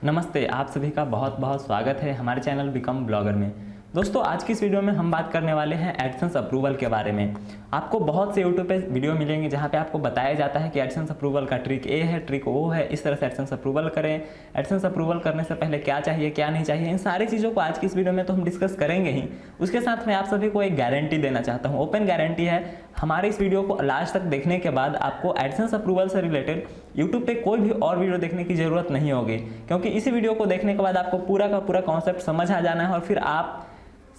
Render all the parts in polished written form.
नमस्ते, आप सभी का बहुत बहुत स्वागत है हमारे चैनल बिकम ब्लॉगर में। दोस्तों, आज की इस वीडियो में हम बात करने वाले हैं एडसेंस अप्रूवल के बारे में। आपको बहुत से यूट्यूब पे वीडियो मिलेंगे जहां पे आपको बताया जाता है कि एडसेंस अप्रूवल का ट्रिक ए है, ट्रिक ओ है, इस तरह से एडसेंस अप्रूवल करें। एडसेंस अप्रूवल करने से पहले क्या चाहिए, क्या नहीं चाहिए, इन सारी चीज़ों को आज की इस वीडियो में तो हम डिस्कस करेंगे ही। उसके साथ मैं आप सभी को एक गारंटी देना चाहता हूँ, ओपन गारंटी है। हमारे इस वीडियो को लास्ट तक देखने के बाद आपको एडसेंस अप्रूवल से रिलेटेड यूट्यूब पे कोई भी और वीडियो देखने की जरूरत नहीं होगी, क्योंकि इसी वीडियो को देखने के बाद आपको पूरा का पूरा कॉन्सेप्ट समझ आ जाना है और फिर आप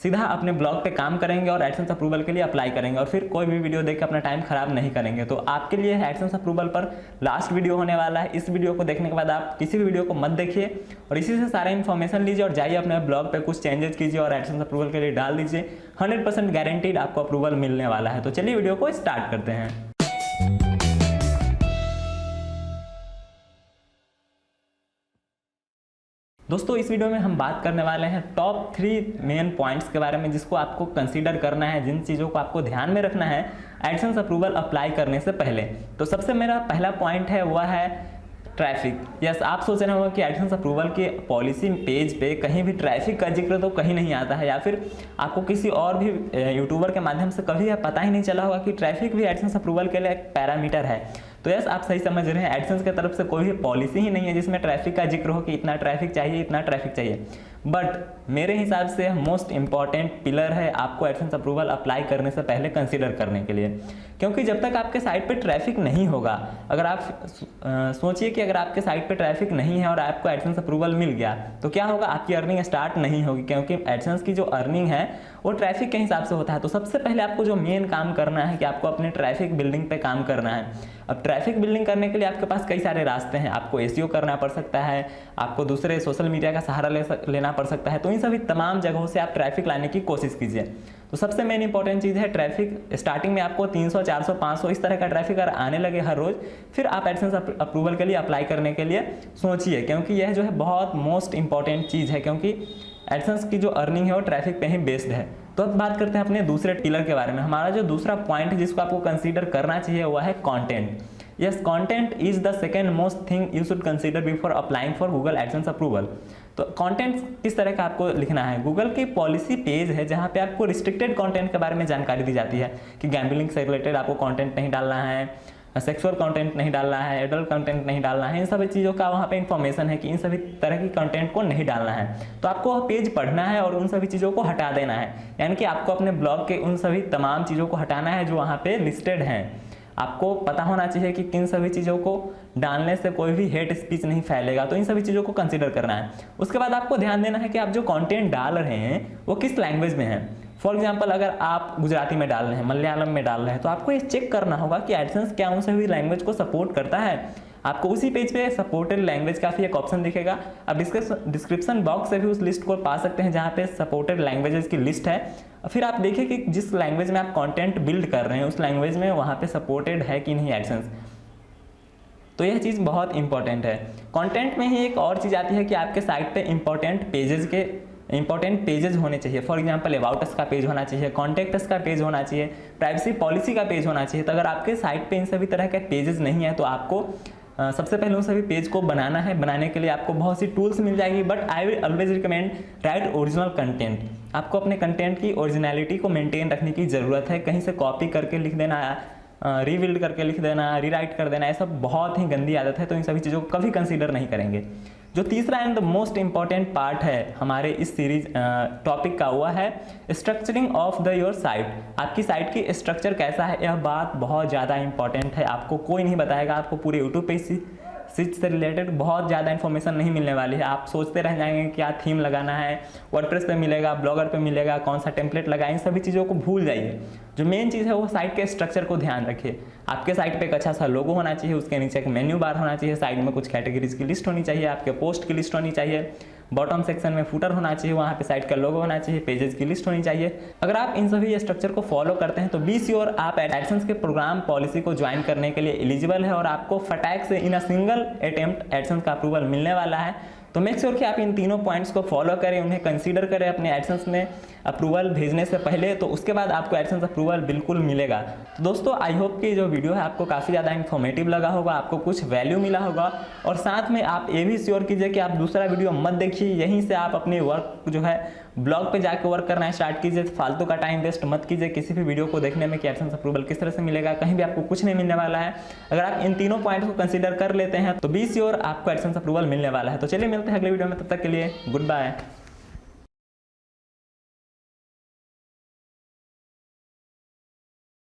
सीधा अपने ब्लॉग पे काम करेंगे और एडसेंस अप्रूवल के लिए अप्लाई करेंगे और फिर कोई भी वीडियो देख के अपना टाइम खराब नहीं करेंगे। तो आपके लिए एडसेंस अप्रूवल पर लास्ट वीडियो होने वाला है। इस वीडियो को देखने के बाद आप किसी भी वीडियो को मत देखिए और इसी से सारा इन्फॉर्मेशन लीजिए और जाइए अपने ब्लॉग पे कुछ चेंजेस कीजिए और एडसेंस अप्रूवल के लिए डाल दीजिए। 100% गारंटीड आपको अप्रूवल मिलने वाला है। तो चलिए वीडियो को स्टार्ट करते हैं। दोस्तों, इस वीडियो में हम बात करने वाले हैं टॉप 3 मेन पॉइंट्स के बारे में जिसको आपको कंसीडर करना है, जिन चीज़ों को आपको ध्यान में रखना है एडसेंस अप्रूवल अप्लाई करने से पहले। तो सबसे मेरा पहला पॉइंट है वह है ट्रैफिक। यस, आप सोच रहे होंगे कि एडसेंस अप्रूवल के पॉलिसी पेज पे कहीं भी ट्रैफिक का जिक्र तो कहीं नहीं आता है, या फिर आपको किसी और भी यूट्यूबर के माध्यम से कभी पता ही नहीं चला होगा कि ट्रैफिक भी एडसेंस अप्रूवल के लिए एक पैरामीटर है। तो यस, आप सही समझ रहे हैं, एडसेंस की तरफ से कोई भी पॉलिसी ही नहीं है जिसमें ट्रैफिक का जिक्र हो कि इतना ट्रैफिक चाहिए, इतना ट्रैफिक चाहिए। बट मेरे हिसाब से मोस्ट इंपॉर्टेंट पिलर है आपको एडसेंस अप्रूवल अप्लाई करने से पहले कंसीडर करने के लिए, क्योंकि जब तक आपके साइट पे ट्रैफिक नहीं होगा, अगर आप सोचिए कि अगर आपके साइट पे ट्रैफिक नहीं है और आपको एडसेंस अप्रूवल मिल गया तो क्या होगा, आपकी अर्निंग स्टार्ट नहीं होगी, क्योंकि एडसेंस की जो अर्निंग है वो ट्रैफिक के हिसाब से होता है। तो सबसे पहले आपको जो मेन काम करना है कि आपको अपने ट्रैफिक बिल्डिंग पे काम करना है। अब ट्रैफिक बिल्डिंग करने के लिए आपके पास कई सारे रास्ते हैं। आपको एसईओ करना पड़ सकता है, आपको दूसरे सोशल मीडिया का सहारा लेना पड़ सकता है। तो इन सभी तमाम जगहों से आप ट्रैफिक लाने की कोशिश कीजिए। तो सबसे मेन इंपॉर्टेंट चीज़ है ट्रैफिक। स्टार्टिंग में आपको 300, 400, 500 इस तरह का ट्रैफिक अगर आने लगे हर रोज, फिर आप एडसेंस अप्रूवल के लिए अप्लाई करने के लिए सोचिए, क्योंकि यह जो है बहुत मोस्ट इंपॉर्टेंट चीज़ है, क्योंकि एडसेंस की जो अर्निंग है वो ट्रैफिक पे ही बेस्ड है। तो अब बात करते हैं अपने दूसरे पिलर के बारे में। हमारा जो दूसरा पॉइंट है जिसको आपको कंसीडर करना चाहिए वह है content. Yes, content is the second most thing you should consider before applying for Google AdSense approval. तो कंटेंट किस तरह का आपको लिखना है। गूगल की पॉलिसी पेज है जहां पे आपको रिस्ट्रिक्टेड कंटेंट के बारे में जानकारी दी जाती है कि गैम्बलिंग से रिलेटेड आपको कंटेंट नहीं डालना है, सेक्सुअल कंटेंट नहीं डालना है, एडल्ट कंटेंट नहीं डालना है। इन सभी चीज़ों का वहाँ पे इंफॉर्मेशन है कि इन सभी तरह की कंटेंट को नहीं डालना है। तो आपको वह पेज पढ़ना है और उन सभी चीज़ों को हटा देना है, यानी कि आपको अपने ब्लॉग के उन सभी तमाम चीज़ों को हटाना है जो वहाँ पे लिस्टेड हैं। आपको पता होना चाहिए कि किन सभी चीज़ों को डालने से कोई भी हेट स्पीच नहीं फैलेगा। तो इन सभी चीज़ों को कंसीडर करना है। उसके बाद आपको ध्यान देना है कि आप जो कंटेंट डाल रहे हैं वो किस लैंग्वेज में है। फॉर एग्जाम्पल, अगर आप गुजराती में डाल रहे हैं, मलयालम में डाल रहे हैं, तो आपको ये चेक करना होगा कि एडसेंस क्या उन सभी लैंग्वेज को सपोर्ट करता है। आपको उसी पेज पे सपोर्टेड लैंग्वेज का भी एक ऑप्शन दिखेगा। आप डिस्क्रिप्शन बॉक्स से भी उस लिस्ट को पा सकते हैं जहाँ पे सपोर्टेड लैंग्वेजेस की लिस्ट है। फिर आप देखिए कि जिस लैंग्वेज में आप कंटेंट बिल्ड कर रहे हैं उस लैंग्वेज में वहाँ पे सपोर्टेड है कि नहीं एडसेंस। तो यह चीज़ बहुत इंपॉर्टेंट है। कंटेंट में ही एक और चीज़ आती है कि आपके साइट पे इंपॉर्टेंट पेजेस होने चाहिए। फॉर एग्जांपल, अबाउट अस का पेज होना चाहिए, कॉन्टैक्ट अस का पेज होना चाहिए, प्राइवेसी पॉलिसी का पेज होना चाहिए। तो अगर आपके साइट पे इन सभी तरह के पेजेस नहीं है तो आपको सबसे पहले उन सभी पेज को बनाना है। बनाने के लिए आपको बहुत सी टूल्स मिल जाएगी, but I will always recommend right original content. आपको अपने कंटेंट की ओरिजिनलिटी को मेंटेन रखने की ज़रूरत है। कहीं से कॉपी करके लिख देना, रीबिल्ड करके लिख देना, रीराइट कर देना, ये सब बहुत ही गंदी आदत है। तो इन सभी चीज़ों को कभी कंसीडर नहीं करेंगे। जो तीसरा and the most important part है हमारे इस सीरीज टॉपिक का, हुआ है structuring of the your site. आपकी साइट की स्ट्रक्चर कैसा है, यह बात बहुत ज़्यादा इंपॉर्टेंट है। आपको कोई नहीं बताएगा, आपको पूरे यूट्यूब पे इस से रिलेटेड बहुत ज़्यादा इन्फॉर्मेशन नहीं मिलने वाली है। आप सोचते रह जाएंगे क्या थीम लगाना है, वर्डप्रेस पे मिलेगा, ब्लॉगर पे मिलेगा, कौन सा टेम्पलेट लगा, इन सभी चीज़ों को भूल जाइए। जो मेन चीज़ है वो साइट के स्ट्रक्चर को ध्यान रखिए। आपके साइट पे एक अच्छा सा लोगो होना चाहिए, उसके नीचे एक मेन्यू बार होना चाहिए, साइड में कुछ कैटेगरीज की लिस्ट होनी चाहिए, आपके पोस्ट की लिस्ट होनी चाहिए, बॉटम सेक्शन में फुटर होना चाहिए, वहाँ पे साइट का लोगो होना चाहिए, पेजेस की लिस्ट होनी चाहिए। अगर आप इन सभी स्ट्रक्चर को फॉलो करते हैं तो बी श्योर आप एडसेंस के प्रोग्राम पॉलिसी को ज्वाइन करने के लिए एलिजिबल है और आपको फटाक से इन अ सिंगल अटेम्प्ट एडसेंस का अप्रूवल मिलने वाला है। तो मेक श्योर कि आप इन तीनों पॉइंट्स को फॉलो करें, उन्हें कंसीडर करें, अपने एडसेंस में अप्रूवल भेजने से पहले, तो उसके बाद आपको एडसेंस अप्रूवल बिल्कुल मिलेगा। तो दोस्तों आई होप कि जो वीडियो है आपको काफ़ी ज़्यादा इन्फॉर्मेटिव लगा होगा, आपको कुछ वैल्यू मिला होगा, और साथ में आप ये भी श्योर कीजिए कि आप दूसरा वीडियो मत देखिए, यहीं से आप अपने वर्क जो है ब्लॉग पे जाके वर्क करना स्टार्ट कीजिए। फालतू का टाइम वेस्ट मत कीजिए किसी भी वीडियो को देखने में कि एडसेंस अप्रूवल किस तरह से मिलेगा, कहीं भी आपको कुछ नहीं मिलने वाला है। अगर आप इन तीनों पॉइंट्स को कंसीडर कर लेते हैं तो बी श्योर आपको एडसेंस अप्रूवल मिलने वाला है। तो चलिए मिलते हैं अगले वीडियो में, तब तक के लिए गुड बाय।